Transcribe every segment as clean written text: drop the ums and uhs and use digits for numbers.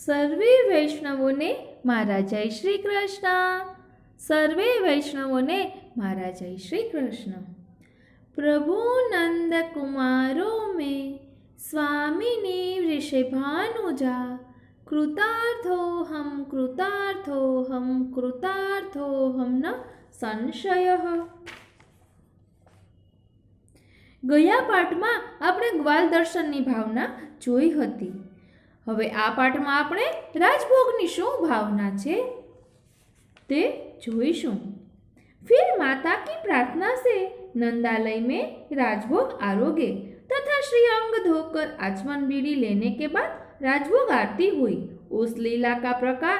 સર્વે વૈષ્ણવોને મારા જય શ્રી કૃષ્ણ। સર્વે વૈષ્ણવોને મારા જય શ્રી કૃષ્ણ। પ્રભુ નંદ કુમારો મેં સ્વામિની વૃષભાનુજા કૃતાર્થોહમ ન સંશયઃ। ગયા પાઠમાં આપણે ગ્વાલ દર્શનની ભાવના જોઈ હતી। હવે આ પાઠમાં આપણે રાજભોગની શું ભાવના છે તે જોઈશું। फिर माता की प्रार्थना से नंदालय में राजभोग आरोगे तथा श्री अंग धोकर आचमन बीड़ी लेने के बाद राजभोग आरती हुई। उस लीला का प्रकार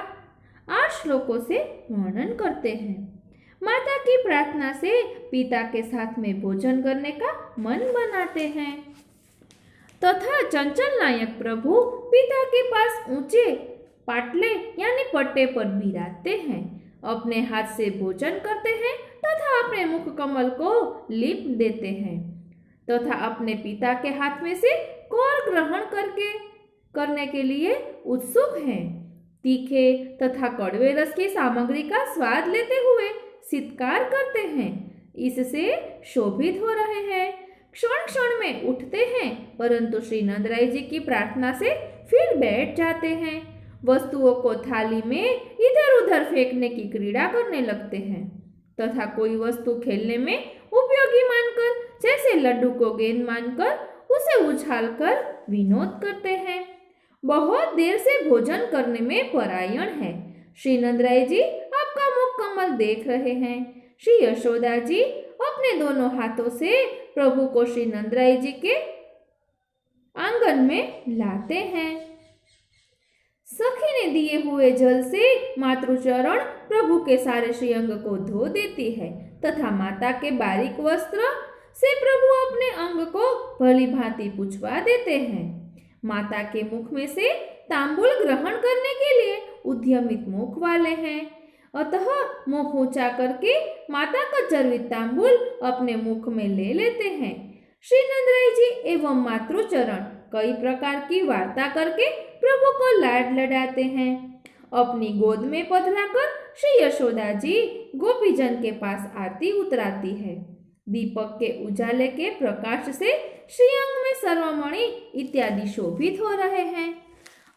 8 श्लोकों से वर्णन करते हैं। माता की प्रार्थना से पिता के साथ में भोजन करने का मन बनाते हैं तथा चंचल नायक प्रभु पिता के पास ऊंचे पाटले यानी पट्टे पर बिराजते हैं, अपने हाथ से भोजन करते हैं तथा अपने मुख कमल को लीप देते हैं तथा अपने पिता के हाथ में से कौर ग्रहण करने के लिए उत्सुक हैं। तीखे तथा कड़वे रस की सामग्री का स्वाद लेते हुए सितकार करते हैं, इससे शोभित हो रहे हैं। क्षण क्षण में उठते हैं परंतु श्री नंदराय जी की प्रार्थना से फिर बैठ जाते हैं। वस्तुओं को थाली में इधर उधर फेंकने की क्रीड़ा करने लगते हैं तथा कोई वस्तु खेलने में उपयोगी मानकर जैसे लड्डू को गेंद मानकर उसे उछालकर विनोद करते हैं। बहुत देर से भोजन करने में परायण है। श्री नंदराय जी आपका मुख कमल देख रहे हैं। श्री यशोदा जी अपने दोनों हाथों से प्रभु को श्री नंदराय जी के आंगन में लाते हैं। सखी ने दिए हुए जल से मातृचरण प्रभु के सारे श्रीअंग को धो देती है तथा माता के बारीक वस्त्र से प्रभु अपने अंग को भली भांति पुछवा देते हैं। माता के मुख में से तांबुल ग्रहण करने के लिए उद्यमित मुख वाले हैं, अतः मुख ऊंचा करके माता का चर्वित तांबुल अपने मुख में ले लेते हैं। श्री नंदराय जी एवं मातृचरण कई प्रकार की वार्ता करके प्रभु को लाड लडाते हैं। अपनी गोद में पधराकर श्री यशोदा जी गोपीजन के पास आरती उतराती है। दीपक के उजाले के प्रकाश से श्रीअंग में सर्वमणि इत्यादि शोभित हो रहे हैं।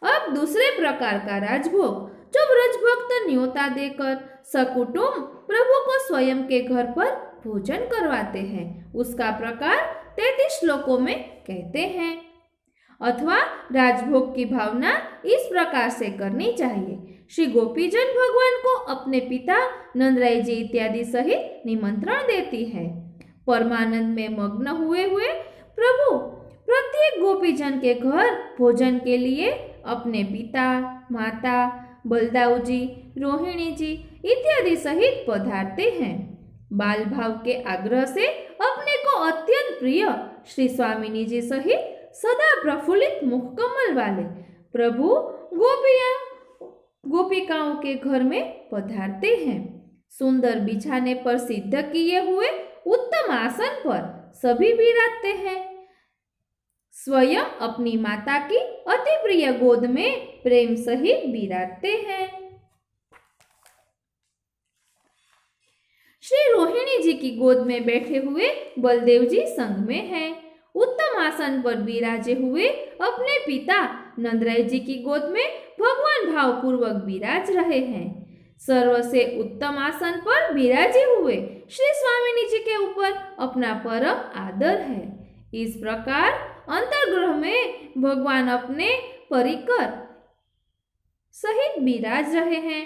अब दूसरे प्रकार का राजभोग जो ब्रजभक्त न्योता देकर सकुटुंब प्रभु को स्वयं के घर पर भोजन करवाते हैं, उसका प्रकार 33 श्लोकों में कहते हैं। अथवा राजभोग की भावना इस प्रकार से करनी चाहिए। श्री गोपीजन भगवान को अपने पिता नंदराय जी इत्यादि सहित निमंत्रण देती है। परमानंद में मग्न हुए प्रभु प्रत्येक गोपीजन के घर भोजन के लिए अपने पिता, माता, बलदाऊ जी, रोहिणी जी इत्यादि सहित पधारते हैं। बाल भाव के आग्रह से अपने को अत्यंत प्रिय श्री स्वामिनी जी सहित सदा प्रफुल्लित मुख कमल वाले प्रभु गोपिकाओं के घर में पधारते हैं। सुंदर बिछाने पर सिद्ध किए हुए उत्तम आसन पर सभी विराजते हैं। स्वयं अपनी माता की अति प्रिय गोद में प्रेम सहित विराजते हैं। श्री रोहिणी जी की गोद में बैठे हुए बलदेव जी संग में हैं। उत्तम आसन पर विराजे हुए अपने पिता नंदराय जी की गोद में भगवान भावपूर्वक विराज रहे हैं। सर्व से उत्तम आसन पर विराजे हुए श्री स्वामिनी जी के ऊपर अपना परम आदर है। इस प्रकार अंतर्गृह में भगवान अपने परिकर सहित विराज रहे हैं।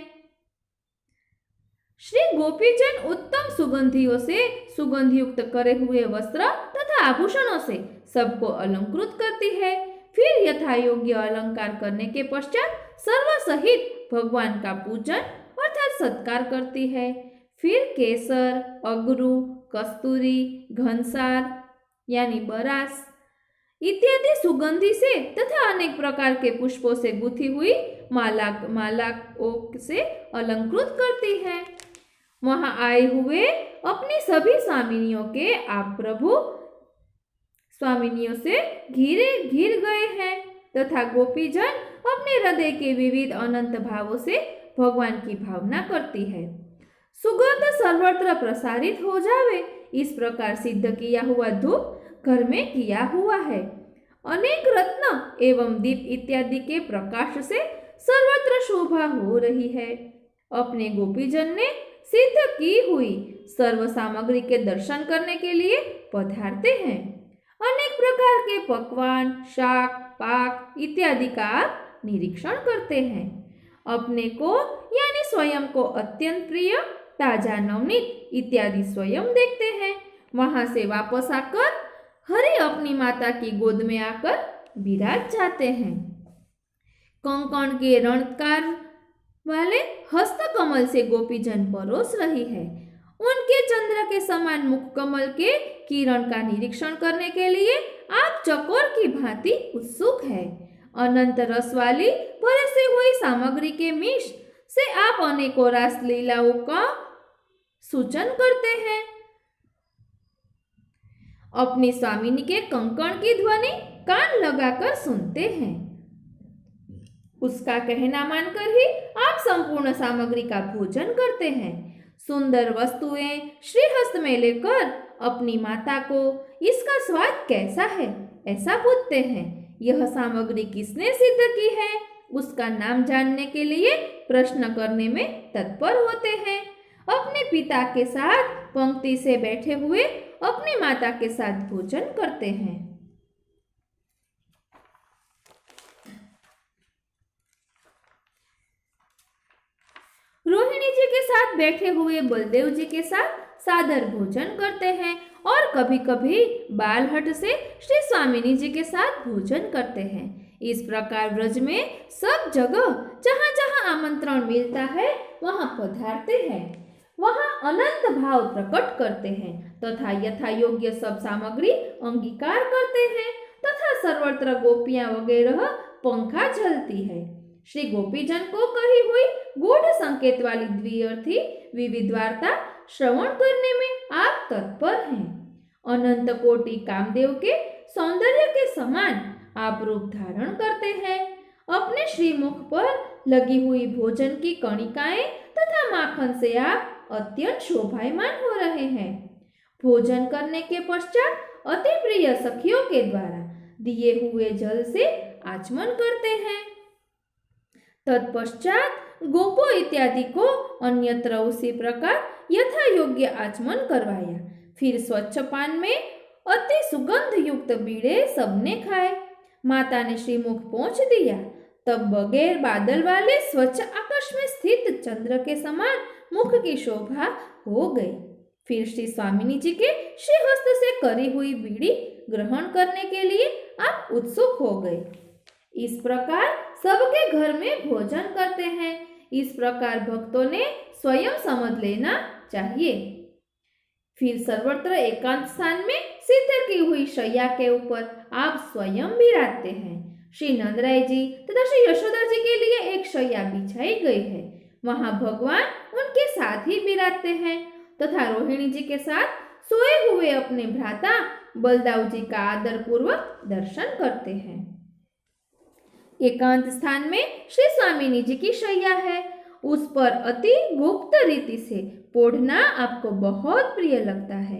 श्री गोपीजन उत्तम सुगंधियों से सुगंधयुक्त करे हुए वस्त्र तथा आभूषणों से सबको अलंकृत करती है। फिर यथा योग्य अलंकार करने के पश्चात सर्व सहित भगवान का पूजन अर्थात सत्कार करती है। फिर केसर, अगरू, कस्तूरी, घनसार यानी बरास इत्यादि सुगंधि से तथा अनेक प्रकार के पुष्पों से गुथी हुई मालाओं से अलंकृत करती है। वहां आए हुए अपनी सभी स्वामिनियों के आप प्रभु स्वामिनियों से घिर गए हैं तथा गोपीजन अपने हृदय के विविध अनंत भावों से भगवान की भावना करती है। सुगंध सर्वत्र प्रसारित हो जावे, इस प्रकार सिद्ध किया हुआ धूप घर में किया हुआ है। अनेक रत्न एवं दीप इत्यादि के प्रकाश से सर्वत्र शोभा हो रही है। अपने गोपीजन ने सिद्ध की हुई सर्व सामग्री के दर्शन करने के लिए पधारते हैं। अनेक प्रकार के पकवान, शाक, पाक इत्यादि का आप निरीक्षण करते हैं। अपने को यानी स्वयं को अत्यंत प्रिय ताजा नवनीत इत्यादि स्वयं देखते हैं। वहां से वापस आकर हरि अपनी माता की गोद में आकर विराज जाते हैं। कंकण के रणकार वाले हस्तकमल से गोपीजन परोस रही है। उनके चंद्र के समान मुख कमल के किरण का निरीक्षण करने के लिए आप चकोर की भांति उत्सुक है। अनंत रस वाली परसी हुई सामग्री के मिश से आप अनेकों रास लीलाओं का सूचन करते हैं। अपनी स्वामिनी के कंकण की ध्वनि कान लगाकर सुनते हैं। उसका कहना मानकर ही आप संपूर्ण सामग्री का भोजन करते हैं। सुंदर वस्तुएं श्रीहस्त में लेकर अपनी माता को इसका स्वाद कैसा है ऐसा पूछते हैं। यह सामग्री किसने सिद्ध की है उसका नाम जानने के लिए प्रश्न करने में तत्पर होते हैं। अपने पिता के साथ पंक्ति से बैठे हुए अपनी माता के साथ भोजन करते हैं। रोहिणी जी के साथ बैठे हुए बलदेव जी के साथ सादर भोजन करते हैं और कभी कभी बालहट से श्री स्वामिनी जी के साथ भोजन करते हैं। इस प्रकार व्रज में सब जगह जहाँ जहाँ आमंत्रण मिलता है वहाँ पधारते हैं, वहाँ अनंत भाव प्रकट करते हैं तथा यथा योग्य सब सामग्री अंगीकार करते हैं तथा सर्वत्र गोपियां वगैरह पंखा झलती है। श्री गोपीजन को कही हुई गूढ़ संकेत वाली द्विअर्थी विविध वार्ता श्रवण करने में आप तत्पर हैं। अनंत कोटि कामदेव के सौंदर्य के समान आप रूप धारण करते हैं। अपने श्रीमुख पर लगी हुई भोजन की कणिकाएं तथा माखन से आप अत्यंत शोभायमान हो रहे हैं। भोजन करने के पश्चात अति प्रिय सखियों के द्वारा दिए हुए जल से आचमन करते हैं। तत्पश्चात गोपो इत्यादि को अन्यत्र उसी प्रकार यथा योग्य आचमन करवाया। फिर स्वच्छ पान में अति सुगंध युक्त बीड़े सबने खाए। माता ने श्रीमुख पहुंच दिया तब बगैर बादल वाले स्वच्छ आकाश में स्थित चंद्र के समान मुख की शोभा हो गई। फिर श्री स्वामिनी जी के श्रीहस्त से करी हुई बीड़ी ग्रहण करने के लिए आप उत्सुक हो गए। इस प्रकार सबके घर में भोजन करते हैं। इस प्रकार भक्तों ने स्वयं समझ लेना चाहिए। फिर सर्वत्र एकांत स्थान में सिद्ध की हुई शैया के ऊपर आप स्वयं विराजते हैं। श्री नंदराय जी तथा श्री यशोदा जी के लिए एक शैया बिछाई गई है। वहां भगवान उनके साथ ही विराजते हैं तथा रोहिणी जी के साथ सोए हुए अपने भ्राता बलदाऊ जी का आदर पूर्वक दर्शन करते हैं। एकांत स्थान में श्री स्वामिनी जी की शैया है। उस पर अति गुप्त रीति से पोढ़ना आपको बहुत प्रिय लगता है।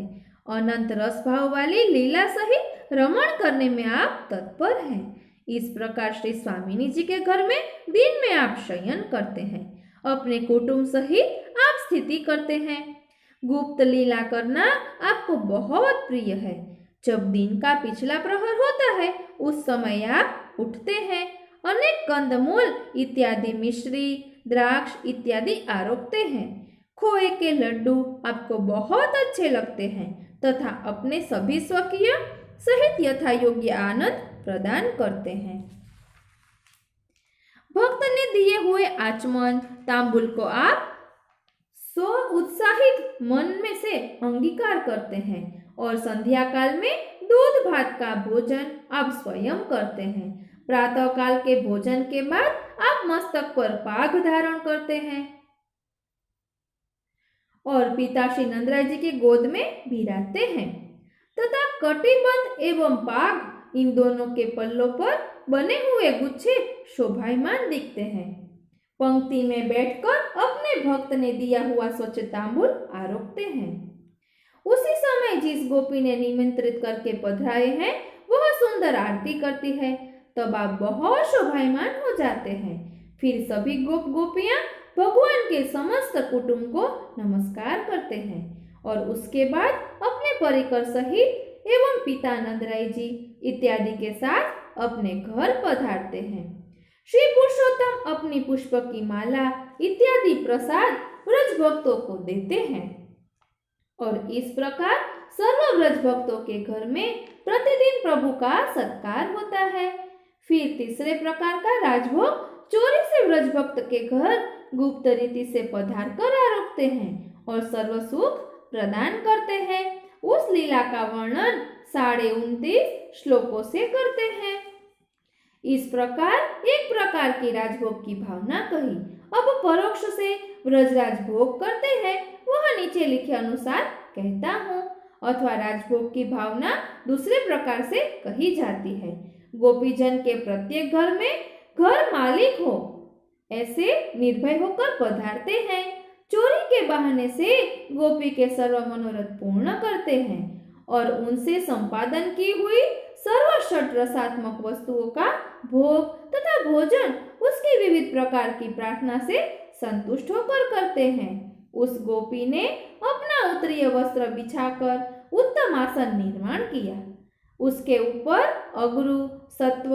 अनंत रस भाव वाली लीला सहित रमण करने में आप तत्पर हैं। इस प्रकार श्री स्वामिनी जी के घर में दिन में आप शयन करते हैं। अपने कुटुंब सहित आप स्थिति करते हैं। गुप्त लीला करना आपको बहुत प्रिय है। जब दिन का पिछला प्रहर होता है उस समय आप उठते हैं। अनेक कंदमूल इत्यादि मिश्री द्राक्ष इत्यादि आरोपते हैं। खोए के लड्डू आपको बहुत अच्छे लगते हैं तथा अपने सभी स्वकीय सहित यथा योग्य आनंद प्रदान करते हैं। भक्त ने दिए हुए आचमन तांबुल को आप सो उत्साहित मन में से अंगीकार करते हैं और संध्या काल में दूध भात का भोजन आप स्वयं करते हैं। प्रातः काल के भोजन के बाद आप मस्तक पर पाग धारण करते हैं और पिता श्री नंदराय जी के गोद में विराजते हैं तथा कटिबंध एवं पाग इन दोनों के पल्लों पर बने हुए गुच्छे शोभायमान दिखते हैं। पंक्ति में बैठकर अपने भक्त ने दिया हुआ स्वच्छ तांबूल आरोपते हैं। उसी समय जिस गोपी ने निमंत्रित करके पधराए हैं वह सुंदर आरती करती है। तब आप बहुत शोभायमान हो जाते हैं। फिर सभी गोप गोपियां भगवान के समस्त कुटुंब को नमस्कार करते हैं और उसके बाद अपने परिकर सहित एवं पिता नंदराय जी इत्यादि के साथ अपने घर पधारते हैं। श्री पुरुषोत्तम अपनी पुष्प की माला इत्यादि प्रसाद व्रज भक्तों को देते हैं और इस प्रकार सर्व व्रज भक्तों के घर में प्रतिदिन प्रभु का सत्कार होता है। फिर तीसरे प्रकार का राजभोग चोरी से व्रज भक्त के घर गुप्त रीति से पधार कर आरोपते हैं और सर्व सुख प्रदान करते हैं। उस लीला का वर्णन 29.5 श्लोकों से करते हैं। इस प्रकार एक प्रकार की राजभोग की भावना कही। अब परोक्ष से व्रजराज भोग करते हैं वह नीचे लिखे अनुसार कहता हूँ, अथवा राजभोग की भावना दूसरे प्रकार से कही जाती है। गोपीजन के प्रत्येक घर में घर मालिक हो ऐसे निर्भय होकर पधारते हैं। चोरी के बहाने से गोपी के सर्व मनोरथ पूर्ण करते हैं और उनसे संपादन की हुई सर्व षट रसात्मक वस्तुओं का भोग तथा भोजन उसकी विविध प्रकार की प्रार्थना से संतुष्ट होकर करते हैं। उस गोपी ने अपना उत्तरीय वस्त्र बिछाकर उत्तम आसन निर्माण किया। उसके ऊपर अगरू, सत्व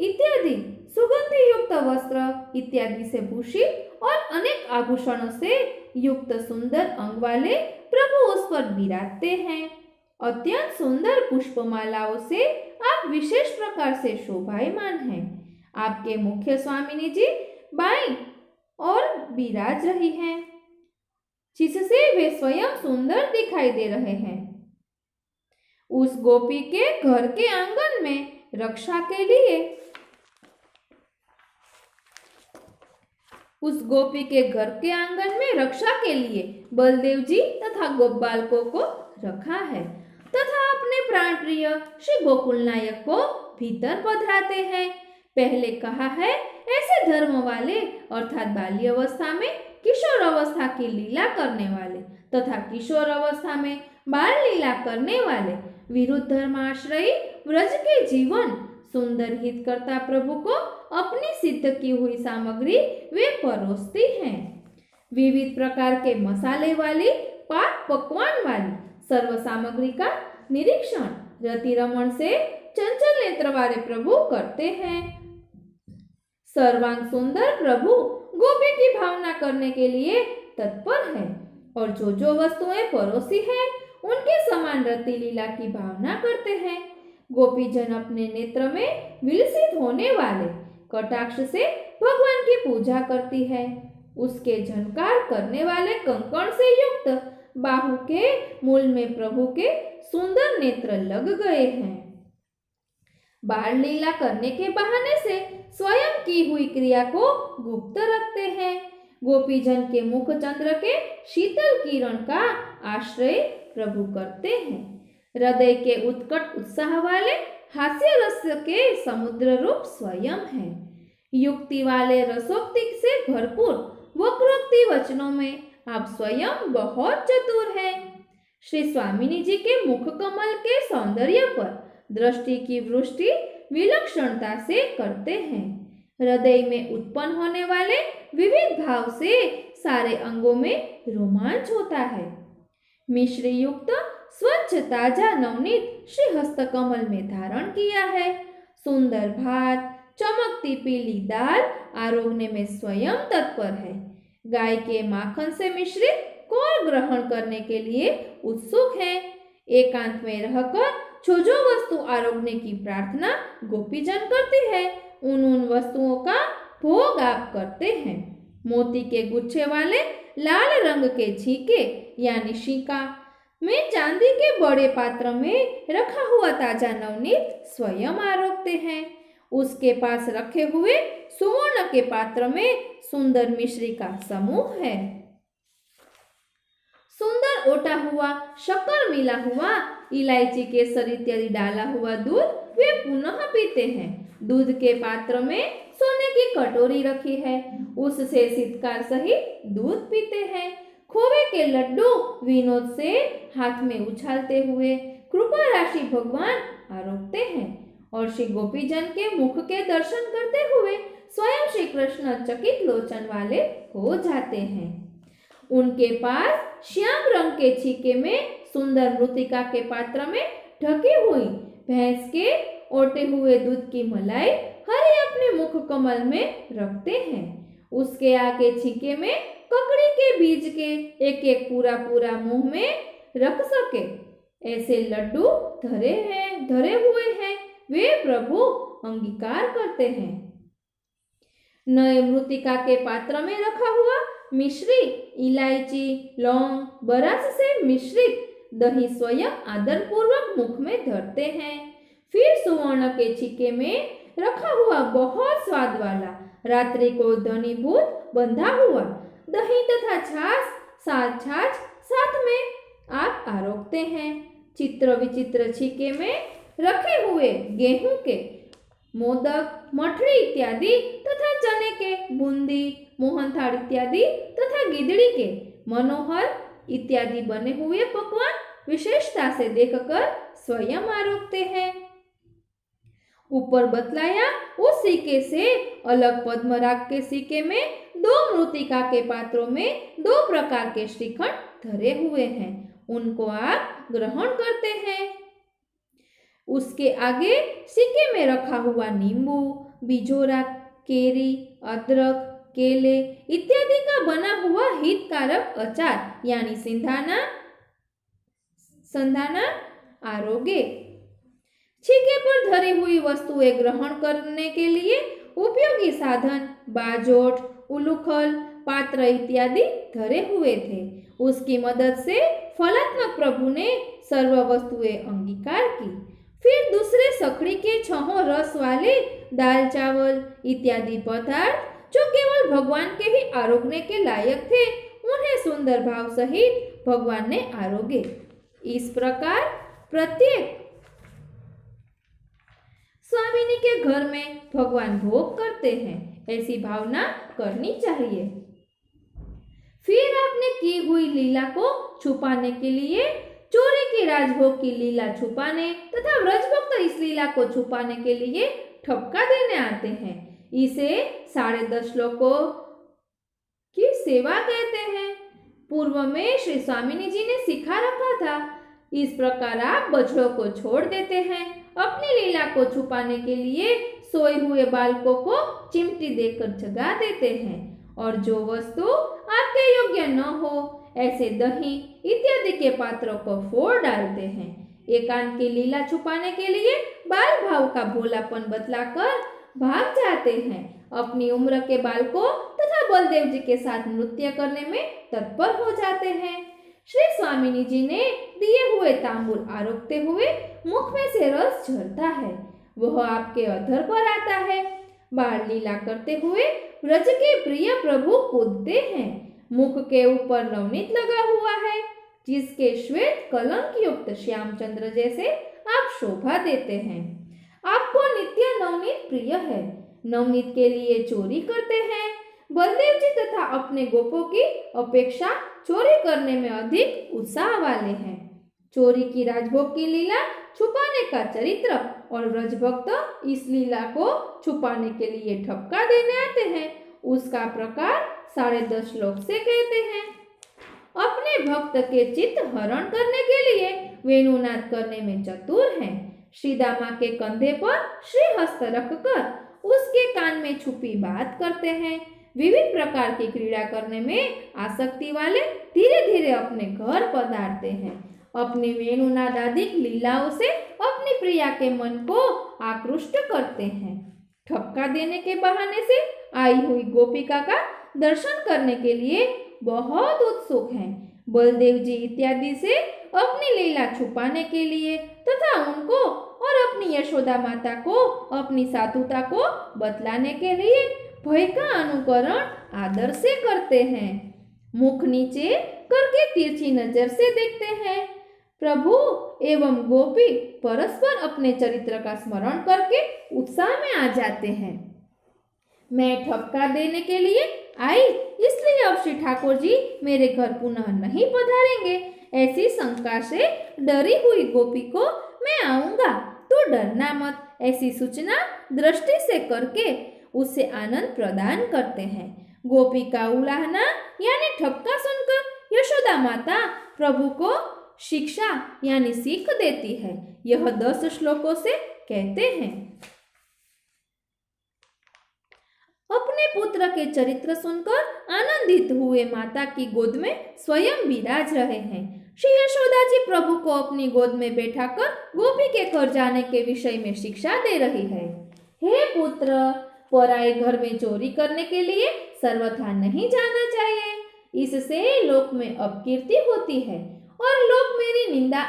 इत्यादि सुगंधि युक्त वस्त्र इत्यादि से भूषित और अनेक आभूषणों से युक्त सुंदर अंग वाले प्रभु उस पर विराजते हैं। अत्यंत सुंदर पुष्पमालाओं से आप विशेष प्रकार से शोभायमान हैं। आपके मुख्य स्वामिनी जी बाईं और विराज रही हैं, जिससे वे स्वयं सुंदर दिखाई दे रहे हैं। उस गोपी के घर के आंगन में रक्षा के लिए बलदेव जी तथा गोप बालकों को रखा है तथा अपने प्राण प्रिय श्री गोकुल नायक को भीतर पधराते हैं। पहले कहा है, ऐसे धर्म वाले अर्थात बाल्य अवस्था में किशोर अवस्था की लीला करने वाले तथा किशोर अवस्था में बाल लीला करने वाले विरुद्ध धर्माश्रयी व्रज के जीवन सुंदर हित करता प्रभु को अपनी सिद्ध की हुई सामग्री वे परोसती हैं। विविध प्रकार के मसाले वाली पाक पकवान वाली सर्व सामग्री का निरीक्षण रति रमण से चंचल नेत्र वाले प्रभु करते हैं। सर्वांग सुंदर प्रभु गोपी की भावना करने के लिए तत्पर है और जो वस्तुएं परोसी है उनके समान रति लीला की भावना करते हैं। गोपीजन अपने नेत्र में विलसित होने वाले कटाक्ष से भगवान की पूजा करती है। उसके झनकार करने वाले कंकण से युक्त बाहु के मूल में प्रभु के सुंदर नेत्र लग गए हैं। बाल लीला करने के बहाने से स्वयं की हुई क्रिया को गुप्त रखते हैं। गोपीजन के मुख चंद्र के शीतल किरण का आश्रय प्रभु करते हैं। हृदय के उत्कट उत्साह वाले हास्य रस के समुद्र रूप स्वयं है। युक्ति वाले रसोक्ति से भरपूर वक्रोक्ति वचनों में आप स्वयं बहुत चतुर हैं। श्री स्वामिनी जी के मुख कमल के सौंदर्य पर दृष्टि की वृष्टि विलक्षणता से करते हैं। हृदय में उत्पन्न होने वाले विविध भाव से सारे अंगों में रोमांच होता है। मिश्री युक्त स्वच्छ ताजा नवनीत श्री हस्तकमल में धारण किया है। सुंदर भात, चमकती पीली दाल आरोगने में स्वयं तत्पर है। गाय के माखन से मिश्रित कौर ग्रहण करने के लिए उत्सुक है। एकांत में रहकर जो वस्तु आरोगने की प्रार्थना गोपीजन करती है उन वस्तुओं का भोग आप करते हैं। मोती के गुच्छे वाले लाल रंग के छीके यानी शीका में चांदी के बड़े पात्र में रखा हुआ ताजा नवनीत स्वयं आरोगते हैं। उसके पास रखे हुए सुवर्ण के पात्र में सुंदर मिश्री का समूह है। सुंदर ओटा हुआ, शक्कर मिला हुआ, इलायची केसर इत्यादि डाला हुआ दूध वे पुनः पीते हैं। दूध के पात्र में सोने की कटोरी रखी है, उससे सितकार सहित दूध पीते हैं। खोवे के लड्डू विनोद से हाथ में उछालते हुए कृपा राशि भगवान आरोपते हैं और श्री गोपीजन के मुख के दर्शन करते हुए स्वयं श्री कृष्ण चकित लोचन वाले हो जाते हैं। उनके पास श्याम रंग के छीके में सुंदर मृतिका के पात्र में ढकी हुई भैंस के ओटे हुए दूध की मलाई हरि अपने मुख कमल में रखते हैं। उसके आगे छीके में ककड़ी के बीज के एक एक पूरा पूरा मुंह में रख सके ऐसे लड्डू धरे हुए हैं, वे प्रभु अंगीकार करते हैं। नए मृतिका के पात्र में रखा हुआ मिश्री, इलायची, लौंग, बरस से मिश्रित दही स्वयं आदर पूर्वक मुख में धरते हैं। फिर सुवर्ण के छीके में रखा हुआ बहुत स्वाद वाला रात्रि को धनीभूत बंधा हुआ दही तथा छाछ साथ में आप आरोगते हैं। चित्र विचित्र छीके में रखे हुए गेहूं के मोदक, मठड़ी इत्यादि तथा चने के बूंदी, मोहनथाल इत्यादि तथा गिदड़ी के मनोहर इत्यादि बने हुए पकवान विशेषता से देखकर स्वयं आरोगते हैं। ऊपर बतलाया उस सिक्के से अलग पद्मराग के सिक्के में 2 मृतिका के पात्रों में 2 प्रकार के श्रीखंड धरे हुए हैं, उनको आप ग्रहण करते हैं। उसके आगे सिक्के में रखा हुआ नींबू, बिजोरा, केरी, अदरक, केले इत्यादि का बना हुआ हितकारक अचार यानी संधाना आरोगे। छीके पर धरी हुई वस्तुएं ग्रहण करने के लिए उपयोगी साधन बाजोट, उलूखल, पात्र इत्यादि धरे हुए थे। उसकी मदद से फलात्मक प्रभु ने सर्व वस्तुएं अंगीकार की। फिर दूसरे सखड़ी के 6 रस वाले दाल चावल इत्यादि पदार्थ जो केवल भगवान के ही आरोगने के लायक थे, उन्हें सुंदर भाव सहित भगवान ने आरोगे। इस प्रकार प्रत्येक स्वामिनी के घर में भगवान भोग करते हैं, ऐसी भावना करनी चाहिए। फिर आपने की हुई लीला को छुपाने के लिए चोरी की राजभोग की लीला छुपाने तथा व्रजभक्त इस लीला को छुपाने के लिए ठपका देने आते हैं। इसे 10.5 श्लोकों की सेवा कहते हैं। पूर्व में श्री स्वामिनी जी ने सिखा रखा था। इस प्रकार आप बछड़ों को छोड़ देते हैं। अपनी लीला को छुपाने के लिए सोए हुए बालकों को चिमटी देकर जगा देते हैं और जो वस्तु आपके योग्य न हो ऐसे दही इत्यादि के पात्रों को फोड़ डालते हैं। एकांत की लीला छुपाने के लिए बाल भाव का भोलापन बतलाकर भाग जाते हैं। अपनी उम्र के बालकों तथा बलदेव जी के साथ नृत्य करने में तत्पर हो जाते हैं। श्री स्वामिनी जी ने दिए हुए तांबूल आरोगते हुए मुख में से रस झरता है, वह आपके अधर पर आता है। बाल लीला करते हुए व्रज के प्रिय प्रभु कूदते हैं। मुख के ऊपर नवनीत लगा हुआ है, जिसके श्वेत कलंक युक्त श्यामचंद्र जैसे आप शोभा देते हैं। आपको नित्य नवनीत प्रिय है, नवनीत के लिए चोरी करते हैं। बलदेव जी तथा अपने गोपों की अपेक्षा चोरी करने में अधिक उत्साह वाले हैं। चोरी की राजभोग की लीला छुपाने का चरित्र और व्रजभक्त इस लीला को छुपाने के लिए ठपका देने आते हैं, उसका प्रकार 10.5 श्लोक से कहते हैं। अपने भक्त के चित्त हरण करने के लिए वेणुनाद करने में चतुर हैं। श्रीदामा के कंधे पर श्रीहस्त रखकर उसके कान में छुपी बात करते हैं। विविध प्रकार की क्रीड़ा करने में आसक्ति वाले धीरे धीरे अपने घर पधारते हैं। अपनी वेणुनाद आदि लीलाओं से अपनी प्रिया के मन को आकृष्ट करते हैं। ठपका देने के बहाने से आई हुई गोपिका का दर्शन करने के लिए बहुत उत्सुक हैं। बलदेव जी इत्यादि से अपनी लीला छुपाने के लिए तथा उनको और अपनी यशोदा माता को अपनी साधुता को बतलाने के लिए भय का अनुकरण आदर से करते हैं। मुख नीचे करके तिरछी नजर से देखते हैं। प्रभु एवं गोपी परस्पर अपने चरित्र का स्मरण करके उत्साह में आ जाते हैं। मैं ठपका देने के लिए आई, इसलिए अब श्री ठाकुर जी मेरे घर पुनः नहीं पधारेंगे, ऐसी शंका से डरी हुई गोपी को मैं आऊंगा, तो डरना मत, ऐसी सूचना दृष्टि से करके उसे आनंद प्रदान करते हैं। गोपी का उलाहना यानी ठपका सुनकर यशोदा माता प्रभु को शिक्षा यानी सीख देती है। यह 10 श्लोकों से कहते हैं। अपने पुत्र के चरित्र सुनकर आनंदित हुए माता की गोद में स्वयं विराज रहे हैं। श्री यशोदा जी प्रभु को अपनी गोद में बैठाकर गोपी के घर जाने के विषय में शिक्षा दे रही है। हे पुत्र, पराए घर में चोरी करने के लिए सर्वथा नहीं जाना चाहिए, इससे लोक में अपकीर्ति होती है और लोग मेरी निंदा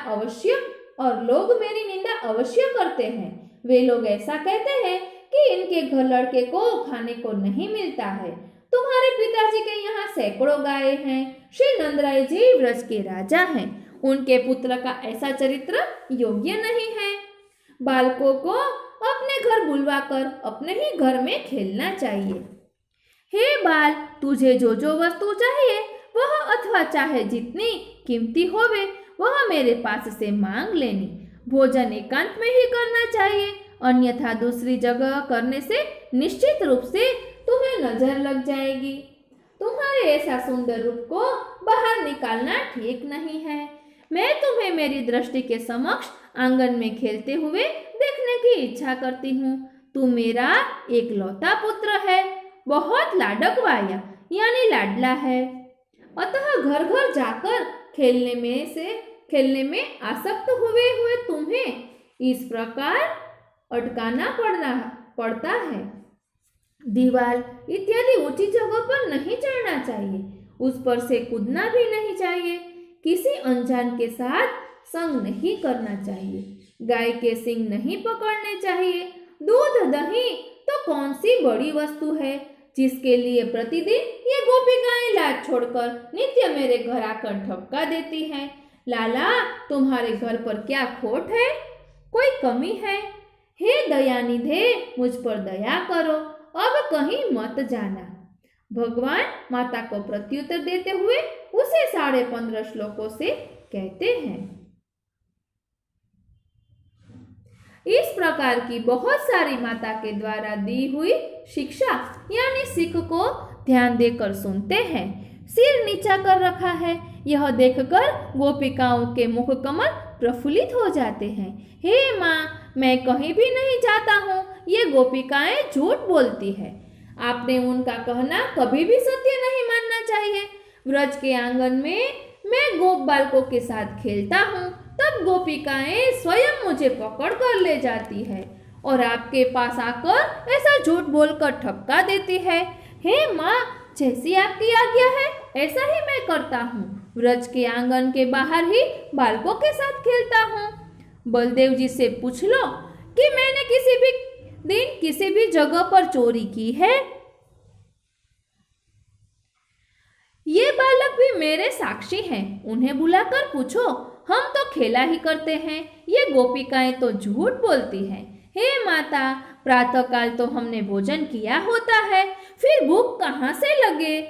अवश्य करते हैं। वे लोग ऐसा कहते हैं कि इनके घर लड़के को खाने को नहीं मिलता है। तुम्हारे पिताजी के यहाँ सैकड़ों गायें हैं। श्री नंदराय जी व्रज के राजा हैं, उनके पुत्र का ऐसा चरित्र योग्य नहीं है। बालकों को अपने घर बुलवाकर अपने ही घर में खेलना चाहिए। हे बाल, तुझे जो जो वस्तु चाहिए वह अथवा चाहे जितनी कीमती होवे वह मेरे पास से मांग लेनी। भोजन एकांत में ही करना चाहिए, अन्यथा दूसरी जगह करने से निश्चित रूप से तुम्हें नजर लग जाएगी। तुम्हारे ऐसा सुंदर रूप को बाहर निकालना ठीक नहीं है। मैं तुम्हें मेरी दृष्टि के समक्ष आंगन में खेलते हुए देखने की इच्छा करती हूँ। तू मेरा एकलौता पुत्र है, बहुत लाडकवाया यानी लाडला है, अतः घर घर जाकर खेलने में आसक्त हुए तुम्हें इस प्रकार अटकाना पड़ता है। दीवार इत्यादि ऊंची जगह पर नहीं चढ़ना चाहिए, उस पर से कूदना भी नहीं चाहिए। किसी अनजान के साथ संग नहीं करना चाहिए, गाय के सींग नहीं पकड़ने चाहिए। दूध दही तो कौन सी बड़ी वस्तु है जिसके लिए प्रतिदिन ये गोपिकाएं लाज छोड़कर नित्य मेरे घर आकर ठपका देती हैं। लाला, तुम्हारे घर पर क्या खोट है, कोई कमी है? हे दयानिधे, मुझ पर दया करो, अब कहीं मत जाना। भगवान माता को प्रत्युत्तर देते हुए उसे 15.5 श्लोकों से कहते हैं। इस प्रकार की बहुत सारी माता के द्वारा दी हुई शिक्षा यानी सीख को ध्यान देकर सुनते हैं। सिर नीचा कर रखा है, यह देखकर गोपिकाओं के मुख कमल प्रफुल्लित हो जाते हैं। हे माँ, मैं कहीं भी नहीं जाता हूँ, ये गोपिकाएं झूठ बोलती है। आपने उनका कहना कभी भी सत्य नहीं मानना चाहिए। व्रज के आंगन में मैं गोप बालकों के साथ खेलता हूँ, तब गोपिकाएं स्वयं मुझे पकड़ कर ले जाती है और आपके पास आकर ऐसा झूठ बोलकर ठपका देती है। हे माँ, जैसी आपकी आज्ञा है ऐसा ही मैं करता हूँ। व्रज के आंगन के बाहर ही बालकों के साथ खेलता हूँ। बलदेव जी से पूछ लो कि मैंने किसी भी दिन किसी भी जगह पर चोरी की है। ये बालक भी मेरे साक्षी हैं, उन्हें बुलाकर पूछो, हम तो खेला ही करते हैं, ये गोपिकाएं तो झूठ बोलती हैं। हे माता, प्रातःकाल तो हमने भोजन किया होता है, फिर भूख कहाँ से लगे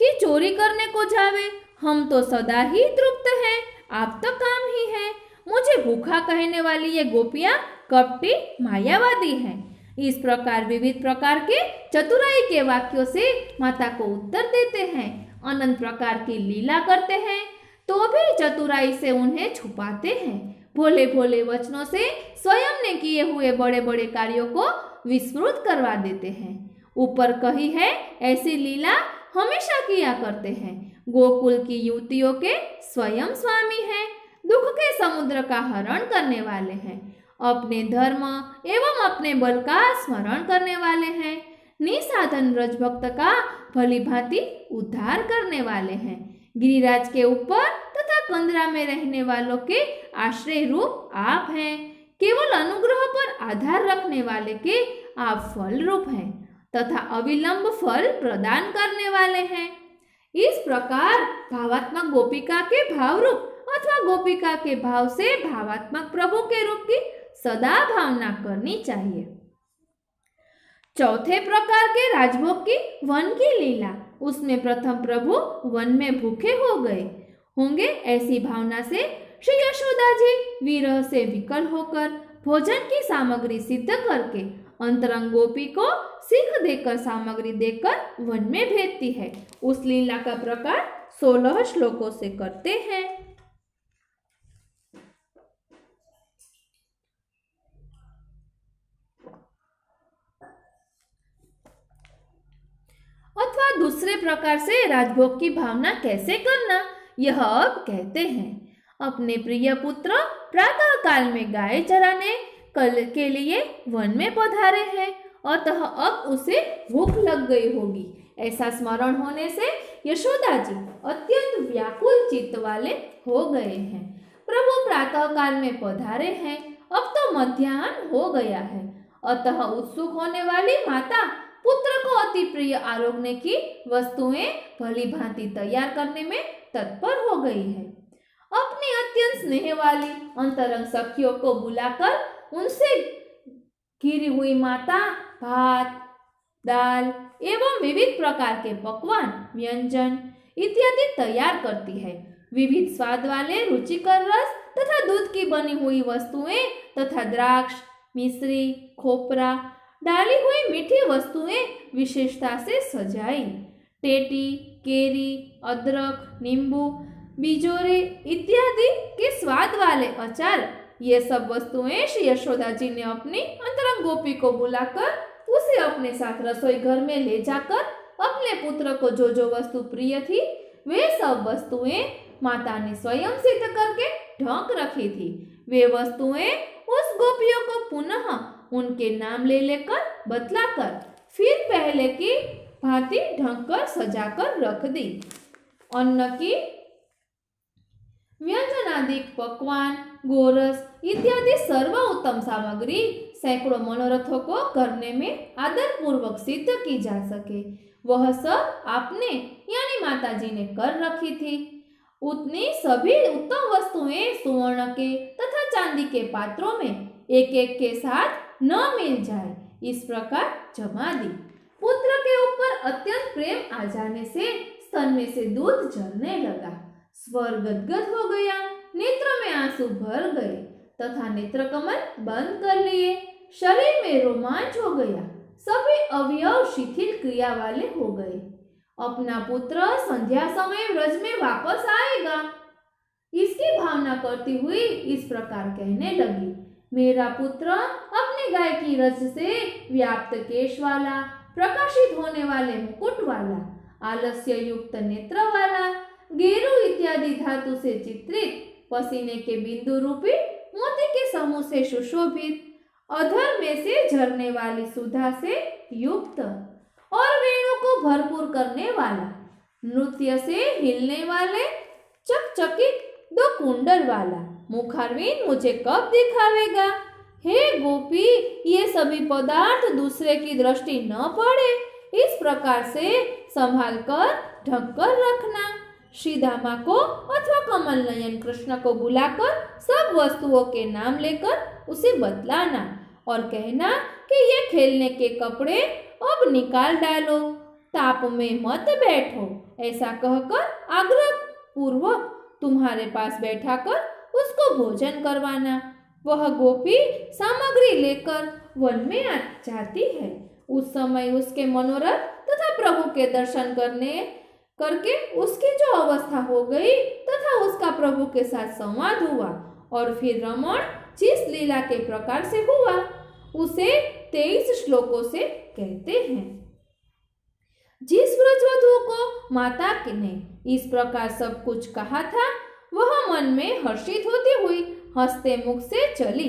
कि चोरी करने को जावे। हम तो सदा ही तृप्त हैं, आप तो काम ही हैं। मुझे भूखा कहने वाली ये गोपियां कपटी मायावादी हैं। इस प्रकार विविध प्रकार के चतुराई के वाक्यों से माता को उत्तर देते हैं, अनंत प्रकार की लीला करते हैं, तो भी चतुराई से उन्हें छुपाते हैं। भोले भोले वचनों से स्वयं ने किए हुए बड़े बड़े कार्यों को विस्मृत करवा देते हैं। ऊपर कही है ऐसी लीला हमेशा किया करते हैं। गोकुल की युवतियों के स्वयं स्वामी हैं, दुख के समुद्र का हरण करने वाले हैं, अपने धर्म एवं अपने बल का स्मरण करने वाले हैं, निसाधन ब्रजभक्त का भली भांति उद्धार करने वाले हैं। गिरिराज के ऊपर तथा कंदरा में रहने वालों के आश्रय रूप आप हैं। केवल अनुग्रह पर आधार रखने वाले के आप फल रूप हैं तथा अविलंब फल प्रदान करने वाले हैं। इस प्रकार भावात्मक गोपिका के भाव रूप अथवा गोपिका के भाव से भावात्मक प्रभु के रूप की सदा भावना करनी चाहिए। चौथे प्रकार के राजभोग की वन की लीला, उसमें प्रथम प्रभु वन में भूखे हो गए होंगे, ऐसी भावना से श्री यशोदा जी विरह से विकल होकर भोजन की सामग्री सिद्ध करके अंतरंग गोपी को सीख देकर सामग्री देकर वन में भेजती है। उस लीला का प्रकार 16 श्लोकों से करते हैं। अथवा दूसरे प्रकार से राजभोग की भावना कैसे करना, यह अब कहते हैं। अपने प्रिय पुत्र प्रातः काल में गाय चराने के लिए वन में पधारे हैं, अतः अब उसे भूख लग गई होगी। ऐसा स्मरण होने से यशोदा जी अत्यंत व्याकुल चित्त वाले हो गए हैं। प्रभु प्रातः काल में पधारे हैं, अब तो मध्याह्न हो गया है, अतः उत्सुक होने वाली माता पुत्र को अति प्रिय आरोग्य की वस्तुएं भली भांति तैयार करने में तत्पर हो गई है। अपनी अत्यंत स्नेह वाली अंतरंग सखियों को बुलाकर उनसे घिरी हुई माता भात, दाल एवं विविध प्रकार के पकवान, व्यंजन इत्यादि तैयार करती है। विविध स्वाद वाले रुचिकर रस तथा दूध की बनी हुई वस्तुएं तथा द्राक्ष, मिश्री, खोपरा डाली हुई मीठी वस्तुएं विशेषता से सजाई। टेटी, केरी, अदरक, नींबू, बिजोरे इत्यादि के स्वाद वाले अचार, ये सब वस्तुएं श्री यशोदा जी ने अपनी अंतरंग गोपी को बुलाकर उसे अपने साथ रसोई घर में ले जाकर अपने पुत्र को जो जो वस्तु प्रिय थी वे सब वस्तुएं माता ने स्वयं सिद्ध करके ढक रखी थी। वे वस्तुएं उस गोपियों को पुनः उनके नाम ले लेकर बतलाकर फिर पहले की भांति ढककर सजाकर रख दी। अन्न की व्यंजनादिक पकवान, गोरस इत्यादि सर्व उत्तम सामग्री सैकड़ों मनोरथों को करने में आदर पूर्वक सिद्ध की जा सके, वह सब आपने यानी माता जी ने कर रखी थी। उतनी सभी उत्तम वस्तुएं सुवर्ण के तथा चांदी के पात्रों में एक एक के साथ न मिल जाए, इस प्रकार जमा दी। पुत्र के ऊपर अत्यंत प्रेम आ जाने से स्तन में से दूध झरने लगा, स्वर गदगद हो गया, नेत्र में आंसू भर गए तथा नेत्र कमल बंद कर लिए, शरीर में रोमांच हो गया, सभी अवयव शिथिल क्रिया वाले हो गए। अपना पुत्र संध्या समय व्रज में वापस आएगा, इसकी भावना करती हुई इस प्रकार कहने लगी। मेरा पुत्र अपनी गाय की रज से व्याप्त केश वाला, प्रकाशित होने वाले मुकुट वाला, आलस्य युक्त नेत्र वाला, गेरू इत्यादि धातु से चित्रित, पसीने के बिंदु रूपी मोती के समूह से सुशोभित, अधर में से झरने वाली सुधा से युक्त और वेणु को भरपूर करने वाला, नृत्य से हिलने वाले चकचकित 2 कुंडल वाला मुखारविंद मुझे कब दिखावेगा? हे गोपी, ये सभी पदार्थ दूसरे की दृष्टि न पड़े, इस प्रकार से संभाल कर ढक कर रखना। श्रीदामा को अथवा कमल नयन कृष्ण को बुलाकर सब वस्तुओं के नाम लेकर उसे बतलाना और कहना कि ये खेलने के कपड़े अब निकाल डालो, ताप में मत बैठो। ऐसा कहकर आग्रह पूर्वक तुम्हारे पास बैठाकर उसको भोजन करवाना। वह गोपी सामग्री लेकर वन में आ जाती है। उस समय उसके मनोरथ तथा प्रभु के दर्शन करके उसकी जो अवस्था हो गई तथा उसका प्रभु के साथ संवाद हुआ और फिर रमण जिस लीला के प्रकार से हुआ उसे 23 श्लोकों से कहते हैं। जिस व्रजवधु को माता ने इस प्रकार सब कुछ कहा था वह मन में हर्षित होती हुई हंसते मुख से चली,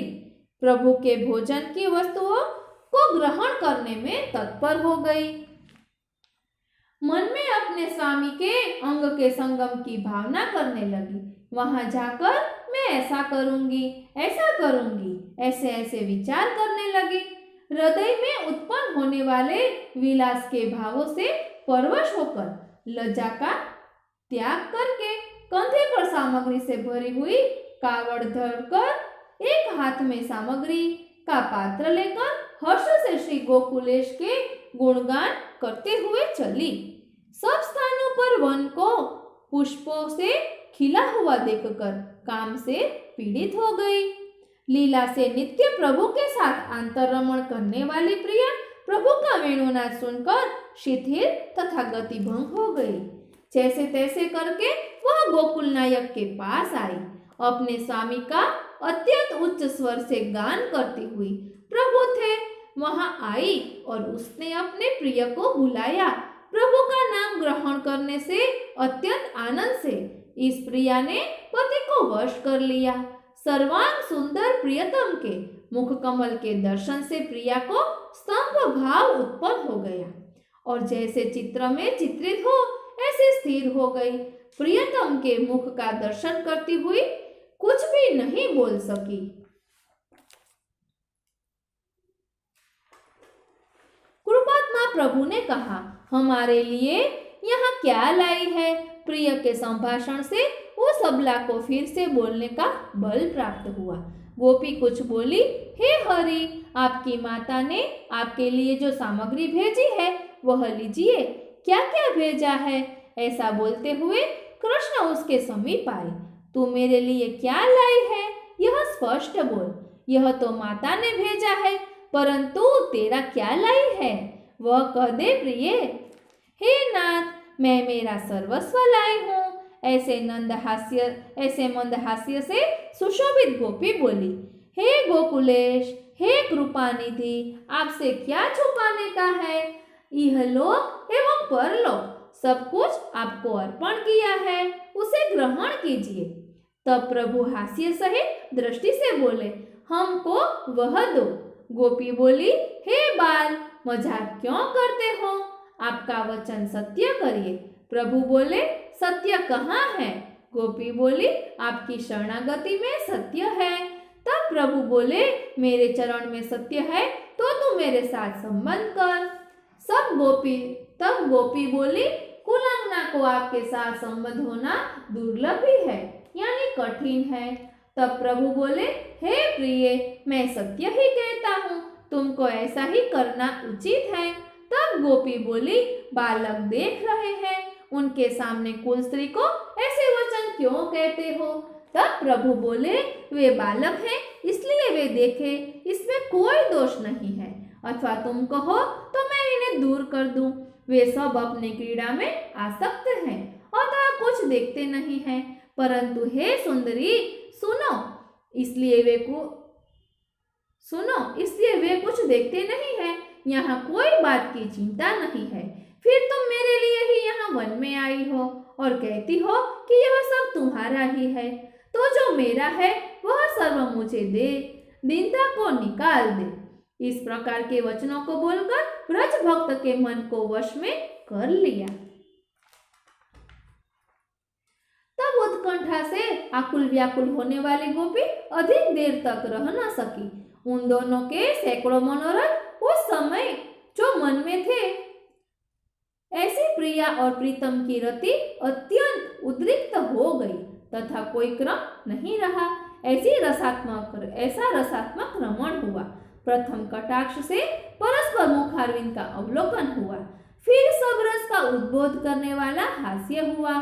प्रभु के भोजन की वस्तुओं को ग्रहण करने में तत्पर हो गई। मन में अपने स्वामी के अंग के संगम की भावना करने लगी। वहां जाकर मैं ऐसा करूंगी, ऐसे ऐसे विचार करने लगी। हृदय में उत्पन्न होने वाले विलास के भावों से परवश होकर लज्जा का त्याग करके कंधे पर सामग्री से भरी हुई कावड़ धरकर एक हाथ में सामग्री का पात्र लेकर हर्ष से श्री गोकुलेश के गुणगान करते हुए चली। सब स्थानों पर वन को पुष्पों से खिला हुआ देखकर काम से पीड़ित हो गई। लीला से नित्य प्रभु के साथ अंतररमण करने वाली प्रिया प्रभु का वेणुनाद सुनकर शिथिल तथा गतिभंग हो गई। जैसे तैसे करके वह गोकुल नायक के पास आई। अपने स्वामी का अत्यंत उच्च स्वर से गान करती हुई प्रभु थे वहां आई और उसने अपने प्रिय को बुलाया। प्रभु का नाम ग्रहण करने से अत्यंत आनंद से इस प्रिया ने पति को वश कर लिया। सर्वांग सुंदर प्रियतम के मुख कमल के दर्शन से प्रिया को स्तंभ भाव उत्पन्न हो गया और जैसे चित्र में चित्रित हो ऐसे स्थिर हो गई। प्रियतम के मुख का दर्शन करती हुई कुछ भी नहीं बोल सकी। कृपात्मा प्रभु ने कहा, हमारे लिए यहाँ क्या लाई है? प्रिय के संभाषण से उस अबला को फिर से बोलने का बल प्राप्त हुआ। गोपी कुछ बोली, हे हरि, आपकी माता ने आपके लिए जो सामग्री भेजी है वह लीजिए। क्या क्या भेजा है? ऐसा बोलते हुए कृष्ण उसके समीप आए। तू मेरे लिए क्या लाई है यह स्पष्ट बोल। यह तो माता ने भेजा है, परंतु तेरा क्या लाई है वह कह दे प्रिय। हे नाथ, मैं मेरा सर्वस्व लाई हूँ। ऐसे मंदहास्य से सुशोभित गोपी बोली, हे गोकुलेश, हे कृपानिधि, आपसे क्या छुपाने का है? इहलोक एवं परलोक सब कुछ आपको अर्पण किया है, उसे ग्रहण कीजिए। तब प्रभु हास्य सहित दृष्टि से बोले, हमको वह दो। गोपी बोली, हे बाल, मजाक क्यों करते हो? आपका वचन सत्य करिए। प्रभु बोले, सत्य कहाँ है? गोपी बोली, आपकी शरणागति में सत्य है। तब प्रभु बोले, मेरे चरण में सत्य है तो तू मेरे साथ संबंध कर। तब गोपी बोली, कुलांगना को आपके साथ संबंध होना दुर्लभ ही है, यानी कठिन है। तब प्रभु बोले, हे प्रिय, मैं सत्य ही कहता हूँ, तुमको ऐसा ही करना उचित है। तब गोपी बोली, बालक देख रहे हैं, उनके सामने कुल स्त्री को ऐसे वचन क्यों कहते हो? तब प्रभु बोले, वे बालक हैं इसलिए वे देखे, इसमें कोई दोष नहीं है। अथवा तुम कहो तो मैं इन्हें दूर कर दूं। वे सब अपने क्रीड़ा में आसक्त हैं, अतः कुछ देखते नहीं हैं। परंतु हे सुंदरी, सुनो, इसलिए वे कुछ देखते नहीं हैं। यहाँ कोई बात की चिंता नहीं है। फिर तुम मेरे लिए ही यहाँ वन में आई हो और कहती हो कि यह सब तुम्हारा ही है। तो जो मेरा है वह सर्व मुझे दे, दीनता को निकाल दे। इस प्रकार के वचनों को बोलकर ब्रज भक्त के मन को वश में कर लिया। तब उत्कंठा से आकुल व्याकुल होने वाली गोपी अधिक देर तक रह न सकी। उन दोनों के सैकड़ों मनोरथ उस समय जो मन में थे। ऐसी प्रिया और प्रीतम की रति अत्यंत उद्रिक्त हो गई तथा कोई क्रम नहीं रहा। ऐसा रसात्मक रमण हुआ। प्रथम कटाक्ष से परस्पर मुखारविंद का अवलोकन हुआ, फिर सब रस का उद्बोध करने वाला हास्य हुआ,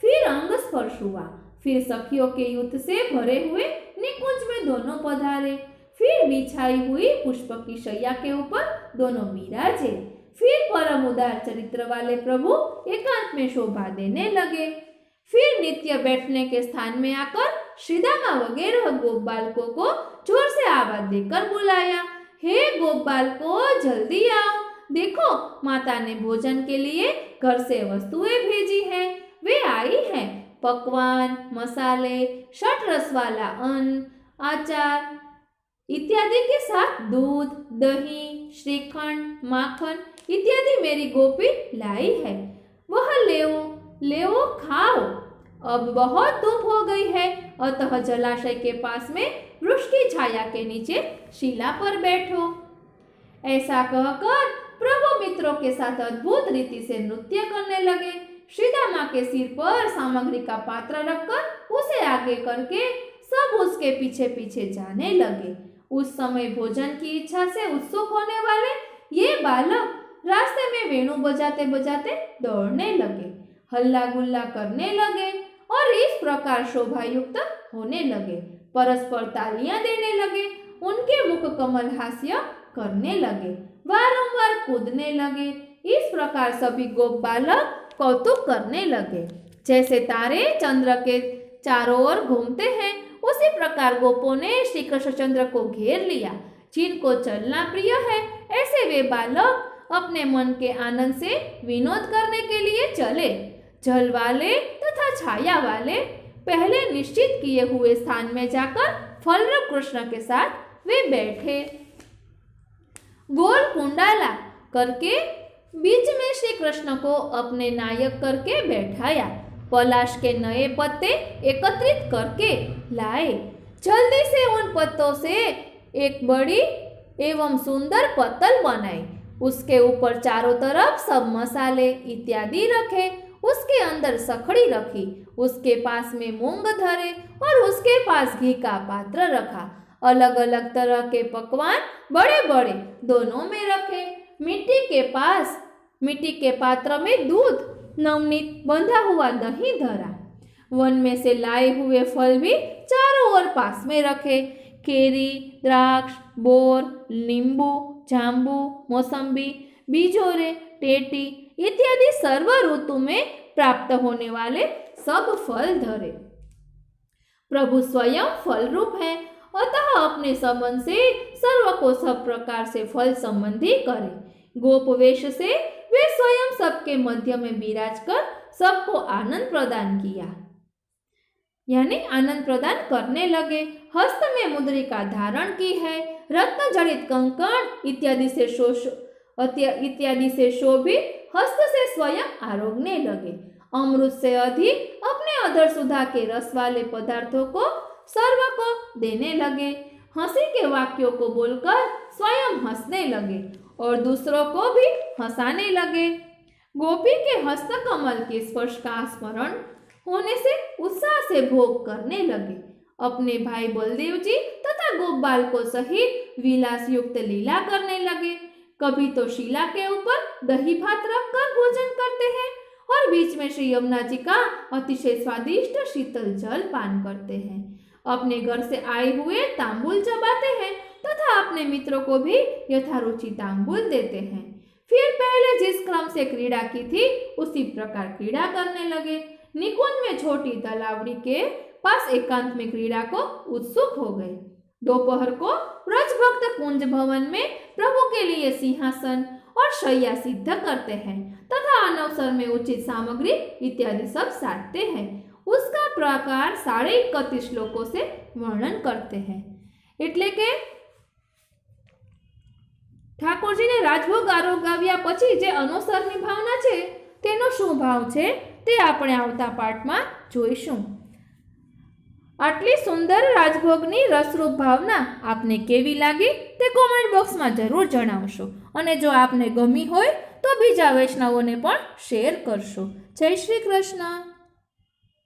फिर अंग स्पर्श हुआ, फिर सखियों के युद्ध से भरे हुए निकुंज में दोनों पधारे, फिर बिछाई हुई पुष्प की शैया के ऊपर दोनों विराजे, फिर परम उदार चरित्र वाले प्रभु एकांत में शोभा देने लगे, फिर नित्य बैठने के स्थान में आकर श्रीदामा वगैरह गोप बालकों को जोर से आवाज देकर बुलाया, हे गोप बालकों, जल्दी आओ, देखो माता ने भोजन के लिए घर से वस्तुएं भेजी हैं। वे आई हैं पकवान, मसाले, षट रस वाला अन्न, आचार इत्यादि के साथ दूध, दही, श्रीखंड, माखन इत्यादि मेरी गोपी लाई है। वह लेओ खाओ। अब बहुत धूप हो गई है, अतः जलाशय के पास में वृक्ष की छाया के नीचे शिला पर बैठो। ऐसा कहकर प्रभु मित्रों के साथ अद्भुत रीति से नृत्य करने लगे। सीधा माँ के सिर पर सामग्री का पात्र रखकर उसे आगे करके सब उसके पीछे पीछे जाने लगे। उस समय भोजन की इच्छा से उत्सुक होने वाले ये बालक रास्ते में वेणु बजाते बजाते दौड़ने लगे, हल्ला गुल्ला करने लगे और इस प्रकार शोभायुक्त होने लगे, परस्पर तालियां देने लगे, उनके मुख कमल हास्य करने लगे, वारंवार कूदने लगे। इस प्रकार सभी गोप बालक कौतुक करने लगे। जैसे तारे चंद्र के चारों ओर घूमते हैं, उसी प्रकार गोपों ने श्री कृष्णचंद्र को घेर लिया। जिनको चलना प्रिय है, ऐसे वे बालक अपने मन के आनंद से विनोद करने के लिए चले। जल वाले तथा छाया वाले पहले निश्चित किए हुए स्थान में जाकर फलरूप कृष्ण के साथ वे बैठे। गोल कुंडाला करके बीच में श्री कृष्ण को अपने नायक करके बैठाया। पलाश के नए पत्ते एकत्रित करके लाए। जल्दी से उन पत्तों से एक बड़ी एवं सुंदर पत्तल बनाई। उसके ऊपर चारों तरफ सब मसाले इत्यादि रखे। उसके अंदर सखड़ी रखी, उसके पास में मूंग धरे और उसके पास घी का पात्र रखा। अलग अलग तरह के पकवान बड़े बड़े दोनों में रखे। मिट्टी के पात्र में दूध, नवनीत बंधा हुआ दही धरा। वन में से लाए हुए फल भी चारों ओर पास में रखे। केरी, द्राक्ष, बोर, नींबू, जांबू, मौसम्बी, बिजोरे, टेटी इत्यादि सर्व ऋतु में प्राप्त होने वाले सब फल धरे। प्रभु स्वयं फल रूप है, अतः अपने संबंध से सर्व को सब प्रकार से फल संबंधी करे। गोप वेश से वे स्वयं सबके मध्य में विराज कर सबको आनंद प्रदान किया, यानी आनंद प्रदान करने लगे। हस्त में मुद्रिका धारण की है, रत्न जड़ित कंकण इत्यादि से शोभित हस्त से स्वयं आरोगने लगे। अमृत से अधिक अपने अधर सुधा के रस वाले पदार्थों को सर्व को देने लगे। हंसी के वाक्यों को बोलकर स्वयं हंसने लगे और दूसरों को भी हंसाने लगे। गोपी के हस्त कमल के स्पर्श का स्मरण होने से उत्साह से भोग करने लगे। अपने भाई बलदेव जी तथा गोप बालकों सहित विलास युक्त लीला करने लगे। कभी तो शिला के ऊपर दही भात रखकर भोजन करते हैं और बीच में श्री यमुना जी का अतिशय स्वादिष्ट शीतल जल पान करते हैं। अपने घर से आए हुए तांबुल चबाते हैं तथा अपने मित्रों को भी यथारुचि तांबुल देते हैं। फिर पहले जिस क्रम से क्रीड़ा की थी उसी प्रकार क्रीड़ा करने लगे। निकुंज में छोटी तलावड़ी के पास एकांत में क्रीड़ा को उत्सुक हो गए। दोपहर को ब्रज भक्त कुंज भवन में प्रभु के लिए सिंहासन और शैया सिद्ध करते हैं तथा अनवसर में उचित सामग्री इत्यादि सब साधते हैं। उसका प्रकार 31.5 श्लोकों से वर्णन करते हैं। એટલે કે ઠાકોરજીને રાજભોગ આરોગાવ્યા પછી જે અનુસરની ભાવના છે તેનો શું ભાવ છે તે આપણે આવતા પાઠમાં જોઈશું। આટલી સુંદર રાજભોગની રસરૂપ ભાવના આપને કેવી લાગી તે કોમેન્ટ બોક્સમાં જરૂર જણાવશો અને જો આપને ગમી હોય તો બીજા વૈષ્ણવોને પણ શેર કરશો। જય શ્રી કૃષ્ણ।